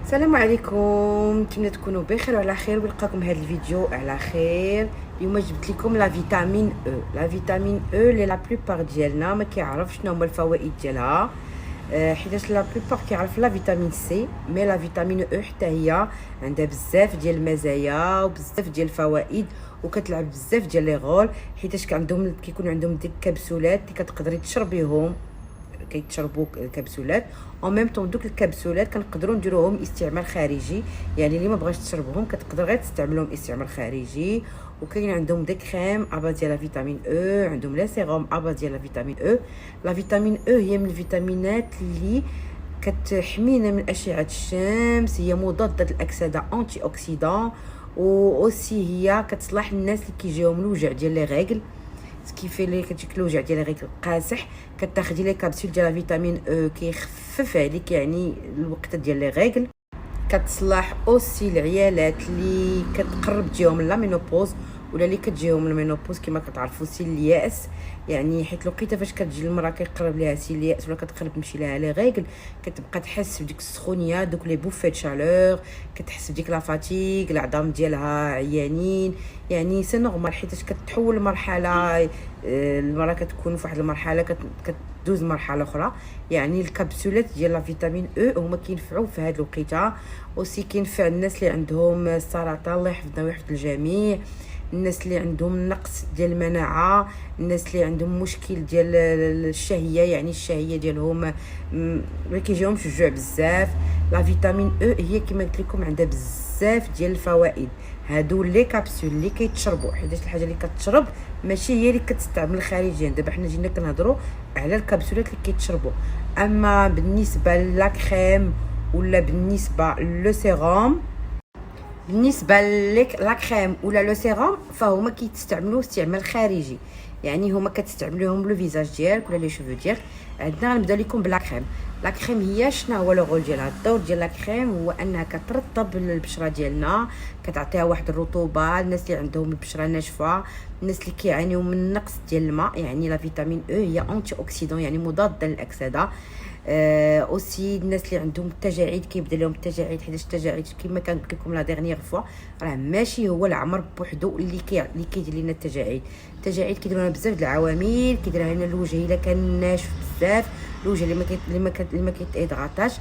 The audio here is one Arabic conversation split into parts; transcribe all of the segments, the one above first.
السلام عليكم، نتمنى تكونوا بخير وعلى خير ونلقاكم هذا الفيديو على خير. اليوم جبت لكم لا فيتامين او. لا فيتامين او اللي لا بلوبار ديالنا ما كيعرفش شنو هما الفوائد ديالها، حيت لا بلوبار كيعرف لا فيتامين سي، مي لا فيتامين او حتى هي عندها بزاف ديال المزايا وبزاف ديال الفوائد، وكتلعب بزاف ديال لي غول، حيت كيكون عندهم ديك الكبسولات اللي كتقدري تشربيهم. كيتشربوا كبسولات او ميم طون. دوك الكبسولات كنقدروا نديروهم استعمال خارجي، يعني اللي ما بغاش تشربهم كتقدر غير تستعملهم استعمال خارجي. وكاين عندهم ديك كريم ابا ديال لا فيتامين او، عندهم لا سيروم ابا ديال لا فيتامين او. لا فيتامين او هي من الفيتامينات اللي كتحمينا من اشعه الشمس، هي مضاده للاكسده انتي اوكسيدون، و اوسي هي كتصلح الناس اللي كيجيهم الوجع ديال لي ريغل، كيفي لي كتجيك الوجع ديال غير قاصح، كتاخدي لي كابسول ديال فيتامين او كيخفف عليك يعني الوقت ديال لي ريغل. كتصلح اوسي العيالات اللي كتقرب تجيهم لا مينوبوز ولا اللي كتجيهم المينوبوز كما كتعرفوا سي الياس، يعني حيت لقيتها فاش كتجي المراه كيقرب ليها سي الياس ولا كتقرب تمشي لها لي ريغل، كتبقى تحس بديك السخونيه، دوك لي بوفي د شالور، كتحس بديك لا فاتيغ، العظام ديالها عيانين، يعني سي نورمال حيت كتحول مرحله، المراه كتكون في واحد المرحله كدوز مرحله اخرى. يعني الكبسولات ديال لا فيتامين او هما كينفعوا في هذه الوقيته، وسي كينفع الناس اللي عندهم السرطان، الله يحفظنا ويحفظ الجميع، الناس اللي عندهم نقص ديال المناعه، الناس اللي عندهم مشكل ديال الشهيه، يعني الشهيه ديالهم ما كيجيهمش الجوع بزاف. لا فيتامين او هي كما قلت لكم عندها بزاف ديال الفوائد. هادو لي كابسول اللي كيتشربوا، حيت الحاجه اللي كتشرب ماشي هي اللي كتستعمل خارجيا. دابا حنا جينا كنهضروا على الكبسولات اللي كيتشربوا، اما بالنسبه لا كريم ولا بالنسبه لو سيروم، بالنسبه لا كريم ولا لو سيروم فهما كيتستعملوا استعمال خارجي، يعني هما كتستعملوهم لو فيزاج ديالك ولا لي شوفو ديالك. عندنا غنبدا لكم بلا كريم. لا كريم هي شنو هو لو رول ديالها؟ الدور ديال لا كريم هو انها كترطب البشره ديالنا، كتعطيها واحد الرطوبه. الناس اللي عندهم البشره ناشفه، الناس اللي كيعانيو من نقص ديال الماء، يعني لا فيتامين او هي انتي اوكسيدون يعني مضاده للاكسده. اوسي الناس اللي عندهم التجاعيد كيبدا لهم التجاعيد، حيت التجاعيد كما قلت لكم لا ديرنيير فوا راه ماشي هو العمر بوحدو اللي كيدير لنا التجاعيد. التجاعيد كيديروا لنا بزاف د العوامل، كيدير لنا الوجه الا كان ناشف بزاف، الوجه اللي ما كيتهيدغاطاش،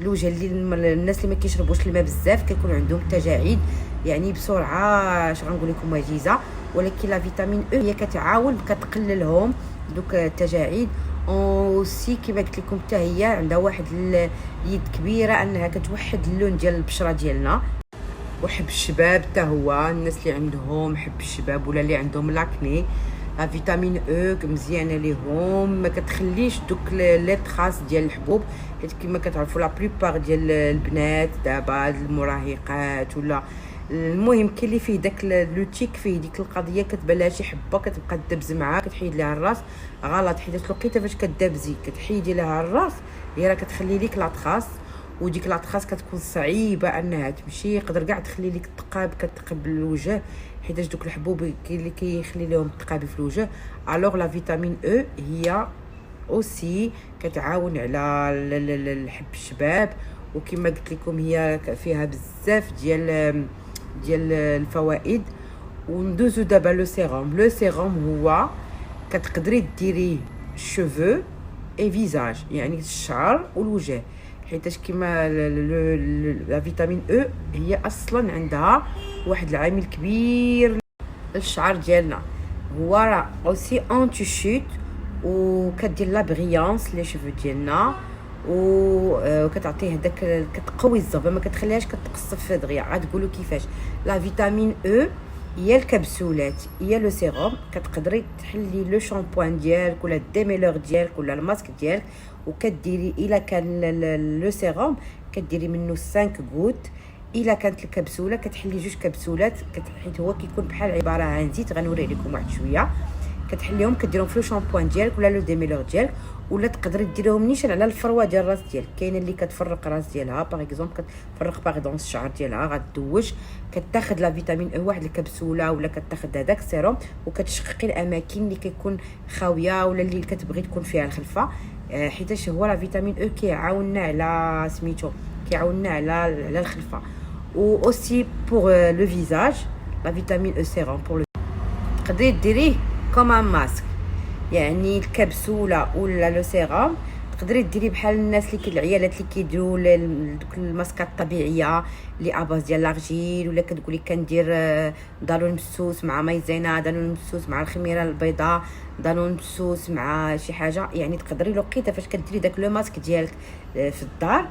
الوجه اللي الناس اللي ما كيشربوش الماء بزاف كيكون عندهم تجاعيد يعني بسرعه. اش غنقول لكم وجيزه، ولكن لا فيتامين او هي كتعاون كتقللهم دوك التجاعيد. اوسي كما قلت لكم حتى هي عندها واحد اليد كبيره انها كتوحد اللون ديال البشره ديالنا. وحب الشباب حتى هو الناس اللي عندهم حب الشباب ولا اللي عندهم لاكني، لا فيتامين او مزيانه ليهم، ما كتخليش دوك لي تراس ديال الحبوب، حيت كما كتعرفوا لا بلوبار ديال البنات دابا المراهقات ولا المهم كاين اللي فيه داك لوتيك، فيه ديك القضيه كتبان لها شي حبه كتبقى تدبز معاها كتحيد لها الراس. غلط، حيت لقيتها فاش كدابزي كتحيدي لها الراس هي راه كتخلي لك لاطراس، وديك لاطراس كتكون صعيبه انها تمشي، يقدر كاع تخلي لك التقاب كتقب الوجه، حيت دوك الحبوب كاين اللي كيخلي لهم التقابي في الوجه. الوغ لا فيتامين او هي اوسي كتعاون على الحب الشباب، وكما قلت لكم هي فيها بزاف ديال الفوائد. وندوزو دابا لو سيروم. لو سيروم هو كتقدري ديريه شوفو اي فيزاج، يعني الشعر والوجه، حيتاش كما لا فيتامين او هي اصلا عندها واحد العامل كبير للشعر ديالنا، هو راه اوسي انتي شوت، وكدير لا بريانس لي شوفو ديالنا، وكتعطيه داك كتقوي الزهبه، ما كتخليهاش كتقصف دغيا. غتقولوا كيفاش؟ لا فيتامين او هي الكبسولات هي لو سيروم، كتقدري تحلي لو شامبوان ديالك ولا الديميلور ديالك ولا الماسك ديالك، وكديري الا كان لو سيروم كديري منه 5 غوت، الا كانت الكبسوله كتحلي 2 كبسولات، حيت هو كيكون بحال عباره عن زيت. غنوري لكم واحد شويه. كتحليهم كديرهم في لو شامبوان ديالك ولا لو ديميلور ديالك، ولا تقدري ديريهم نيشان على الفروه ديال الراس ديالك. كاينه اللي كتفرق الراس ديالها باغ اكزومبل، كتفرق باغ الشعر ديالها، غدوج كتاخذ لا فيتامين او واحد الكبسوله ولا كتاخذ هذاك السيروم، وكتشققي الاماكن اللي كيكون خاويه ولا اللي كتبغي تكون فيها الخلفه، حيتاش هو لا فيتامين او كيعاوننا على سميتو، كيعاوننا على الخلفه. و اوسي بور لو فيزاج لا فيتامين او سيروم بور تقدري ديريه كوم ان ماسك، يعني الكبسوله ولا لو سيروم تقدري ديري بحال الناس اللي العيالات اللي كيديروا دوك الماسكات الطبيعيه اللي اباز ديال لارجيل، ولا كتقولي كندير دانون مسوس مع مايزينا، دانون مسوس مع الخميره البيضاء، دانون مسوس مع شي حاجه. يعني تقدري لقيته فاش كديري داك لو ماسك ديالك في الدار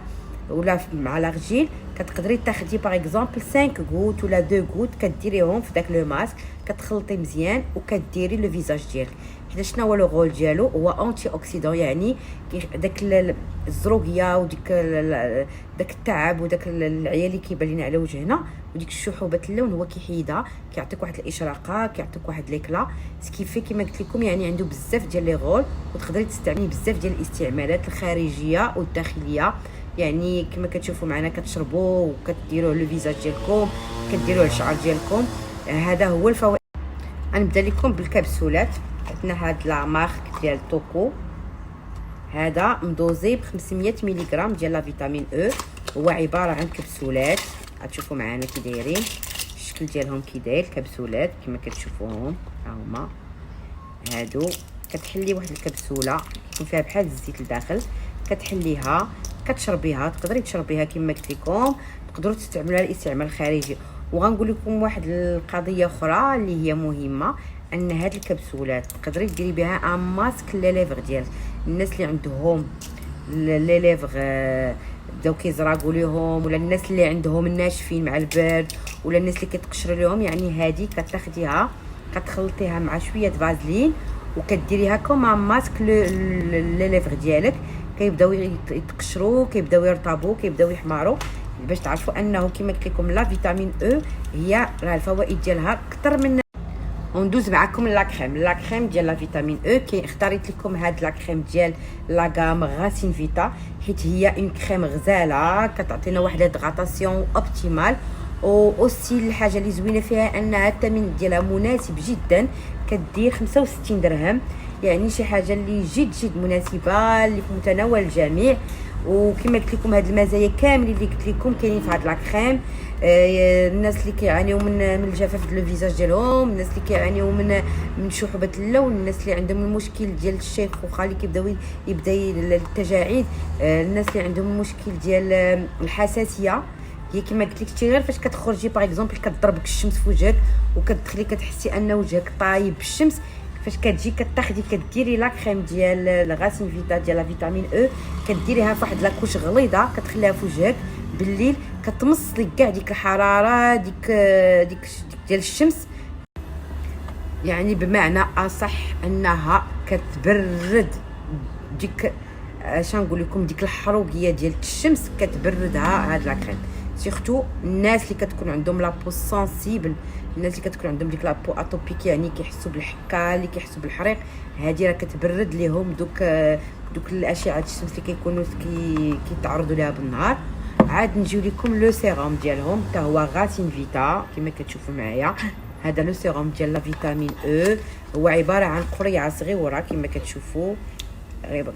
ولا مع لارجيل، كتقدري تاخدي باغ اكزومبل 5 غوت ولا 2 غوت كديريهم في داك لو ماسك، كتخلطي مزيان وكديري لو فيزاج ديالك. حيت شنو هو لو رول ديالو؟ هو انتي اوكسيدون، يعني داك الزروقيه وديك داك التعب وداك العيا اللي كيبان لينا على وجهنا وديك الشحوبه اللون هو كيحيدها، كيعطيك واحد الاشراقه، كيعطيك واحد ليكلا سكيفي كما قلت لكم. يعني عنده بزاف ديال لي رول وتقدري تستعمليه بزاف ديال الاستعمالات الخارجيه والداخليه. يعني كما كتشوفوا معنا كتشربوا وكديروه لو فيزاج ديالكم، كديروه الشعر ديالكم. هذا هو الفوائد. غنبدا لكم بالكبسولات. عندنا هاد لا مارك ديال توكو، هذا مدوزي ب 500 ملغ ديال لا فيتامين او. هو عباره عن كبسولات، غتشوفوا معنا كي دايرين الشكل ديالهم كي داير الكبسولات كما كتشوفوهم ها هما. هادو كتحلي واحد الكبسوله يكون فيها بحال الزيت لداخل، كتحليها كتشربيها. تقدري تشربيها كما قلت لكم، تقدروا تستعملوها للاستعمال الخارجي. وغنقول لكم واحد القضيه اخرى اللي هي مهمه، ان هاد الكبسولات تقدري ديري بها ان ماسك لي ليفر ديالك. الناس اللي عندهم لي ليفر بداو كيزراقوا ليهم، ولا الناس اللي عندهم الناشفين مع البرد، ولا الناس اللي كتقشر لهم، يعني هادي كتاخديها كتخلطيها مع شويه فازلين وكديريها كوم ماسك لي ليفر ديالك. كيبداو يتقشروا، كيبداو يرطبوا، كيبداو يحمروا، باش تعرفوا انه كما قلت لكم لا فيتامين او هي راه الفوائد ديالها اكثر من. وندوز معكم لا كريم ديال لا فيتامين او. اختاريت لكم هاد لا كريم ديال لا غام غاسين فيتا، حيت هي اون كريم غزاله كتعطينا واحد هيدغاطاسيون اوبتيمال. او اوسي الحاجه اللي زوينه فيها انها الثمن ديالها مناسب جدا، كدير 65 درهم، يعني شي حاجه اللي جد مناسبه اللي في متناول الجميع. وكما قلت لكم هاد المزايا كاملين اللي قلت لكم كاينين في هاد لا كريم. الناس اللي كيعانيو من الجفاف ديال الفيزاج ديالهم، الناس اللي كيعانيو من شحوبه اللون، الناس اللي عندهم المشكل ديال الشيخوخه اللي يبدا التجاعيد، الناس اللي عندهم المشكل ديال الحساسيه. هي كما قلت لك غير فاش كتخرجي باغ اكزومبل كتضربك الشمس في وجهك وكتدخلي كتحسي ان وجهك طايب بالشمس، فاش كتجي كتاخدي كديري لا كريم ديال الغاسين فيتا ديال لا فيتامين او، كديريها فواحد لاكوش غليظه كتخليها في وجهك بالليل، كتمص لك كاع ديك الحراره ديك ديال الشمس. يعني بمعنى اصح انها كتبرد ديك نقول لكم ديك الحروقيه ديال الشمس، كتبردها هاد لا كريم. سيرتو الناس اللي كتكون عندهم لابو سنسيبل، الناس اللي كتكون عندهم ديك لابو اتوبيك، يعني كيحسوا بالحكه اللي كيحسوا بالحريق، هذه راه كتبرد ليهم دوك الاشعه الشمس اللي كيكونوا كيتعرضوا لها بالنهار. عاد نجيو لكم لو سيروم ديالهم، حتى هو غاسين فيتا كما كتشوفوا معايا. هذا لو سيروم ديال لا فيتامين او، هو عباره عن قريعه صغيره كما كتشوفوا،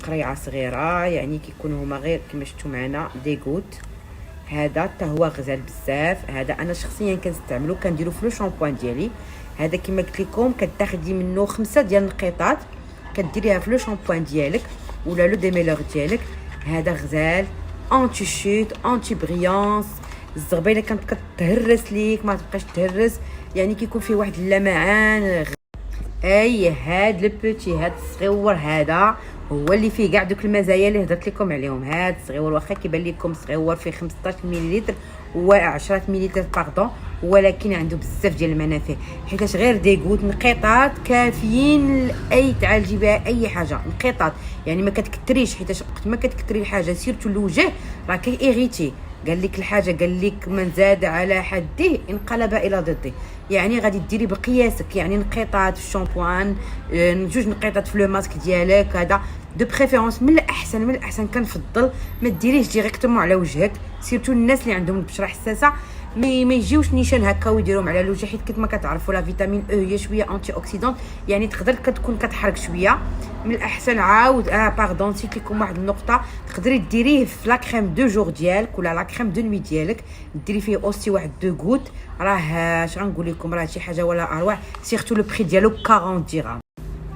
قريعه صغيره، يعني كيكونوا هما غير كما شفتوا معنا دي غوت. هذا حتى هو غزال بزاف. هذا انا شخصيا كنستعملو، كنديرو في لو شامبوان ديالي. هذا كما قلت لكم كتاخدي منه 5 ديال النقيطات كديريها في لو شامبوان ديالك ولا لو ديميلور ديالك. هذا غزال انتي شوت انتي بريانس، الزغبيله كانت كتهرس ليك ما تبقاش تهرس، يعني كيكون فيه واحد اللمعان. اي هاد لو بوتي هاد الصغيور هذا هو اللي فيه كاع دوك المزايا اللي هضرت لكم عليهم. هاد الصغيور واخا كيبان لكم صغيور فيه 15 مليلتر و 10 مليلتر باردون، ولكن عنده بزاف ديال المنافع، حيتاش غير ديغوت نقيطات كافيين لاي تعالجي بها اي حاجه. نقيطات يعني ما كتكثريش، حيتاش وقت ما كتكثري الحاجه سيرتو الوجه راه كيغيتي. قال لك الحاجه قال لك من زاد على حده انقلب الى ضده، يعني غادي ديري بقياسك، يعني نقيطات في الشامبوان، جوج نقيطات في لو ماسك ديالك. هذا دو بريفيرونس من الاحسن كنفضل ما ديريهش ديريكتومون على وجهك، سيرتو الناس اللي عندهم البشره حساسه ما يجيوش نيشان هكا ويديروهم على لوجه، حيت كما كتعرفوا لا فيتامين او هي شويه انتي اوكسيدون، يعني تقدر كتكون كتحرك شويه. من الاحسن عاود باردون نسيت لكم واحد النقطه، تقدري ديريه في لا كريم دو جور ديالك ولا لا كريم دو نوي ديالك، ديري فيه اوسي واحد دو غوت. راه اش غنقول لكم، راه شي حاجه ولا اروع. سيرتو لو بري ديالو 40 درهم.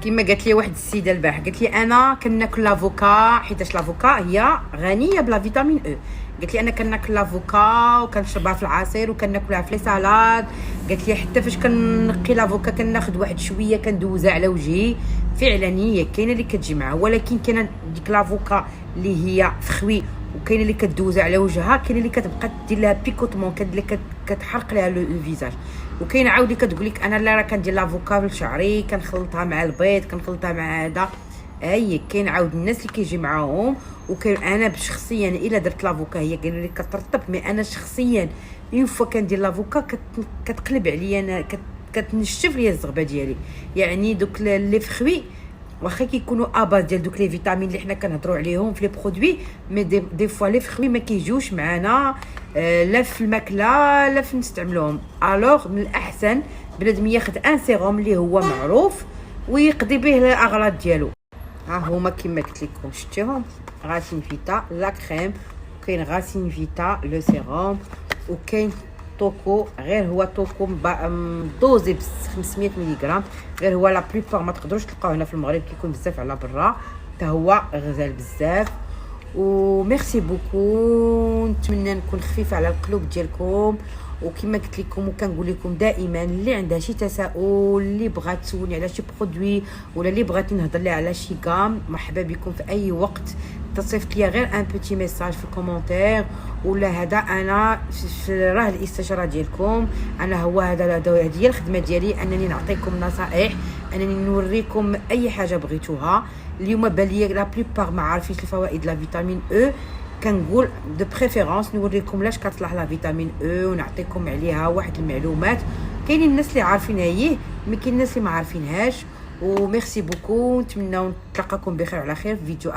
كما قالت لي واحد السيده البارح، قالت لي انا كناكل لافوكا حيتاش لافوكا هي غنيه بلا فيتامين او. قالت لي انا كناكل لافوكا وكنشربها في العصير وكناكلها في لي سالاد. قالت لي حتى فاش كنقي لافوكا كناخذ واحد شويه كندوزها على وجهي. فعلا هي كاينه اللي كتجي معها، ولكن كاينه ديك لافوكا اللي هي فخوي وكاينه اللي كدوزها على وجهها، كاينه اللي كتبقى دير لها بيكوتمون كتحرق لها الفيزاج. وكاينه عاودي كتقول لك انا لا راه كندير لافوكا لشعري كنخلطها مع البيض كنخلطها مع هذا. هي كاين عاود الناس اللي كيجي معاهم. وكاين انا شخصيا الا درت لافوكا هي قالوا لي كترطب، مي انا شخصيا اون فوا كندير لافوكا كتقلب عليا انا، كتنشف ليا الزغبه ديالي. يعني دوك لي فخوي واخا كيكونوا اباز ديال دوك لي فيتامين اللي حنا كنهضروا عليهم في لي برودوي، مي دي فوا لي فخوي ما كيجيوش معنا لا في الماكله لا في نستعملوهم. الوغ من الاحسن بنادم ياخذ ان سيروم اللي هو معروف ويقضي به الاغراض ديالو. ها هما كما قلت لكم شفتيهم، غاسين فيتا لا كريم، وكاين غاسين فيتا لو سيروم، وكاين توكو غير هو توكو دوزي ب 500 ملغ. غير هو لا بليبار ما تقدروش تلقاوه هنا في المغرب، كيكون بزاف على برا، حتى هو غزال بزاف. وميرسي بوكو، نتمنى نكون خفيفه على القلوب ديالكم. وكما قلت لكم وكنقول لكم دائما، اللي عندها شي تساؤل، اللي بغات تسولني على شي برودوي ولا اللي بغات نهضر لها على شي كام، مرحبا بكم في اي وقت. تصيفط لي غير ان بوتي ميساج في الكومونتير ولا هذا. انا راه الاستشاره ديالكم، انا هو هذا هي الخدمه ديالي، انني نعطيكم نصائح، انني نوريكم اي حاجه بغيتوها. اليوم بان لي لا بليبار ما عارفينش الفوائد لا فيتامين او، كنقول دو بريفيرونس نوريكم لاش كتصلح لا فيتامين او ونعطيكم عليها واحد المعلومات. كاينين الناس اللي عارفينها هي، مي كاين الناس اللي ما عارفينهاش. وميرسي بوكو، نتمنى نتلاقاكم بخير على خير في فيديو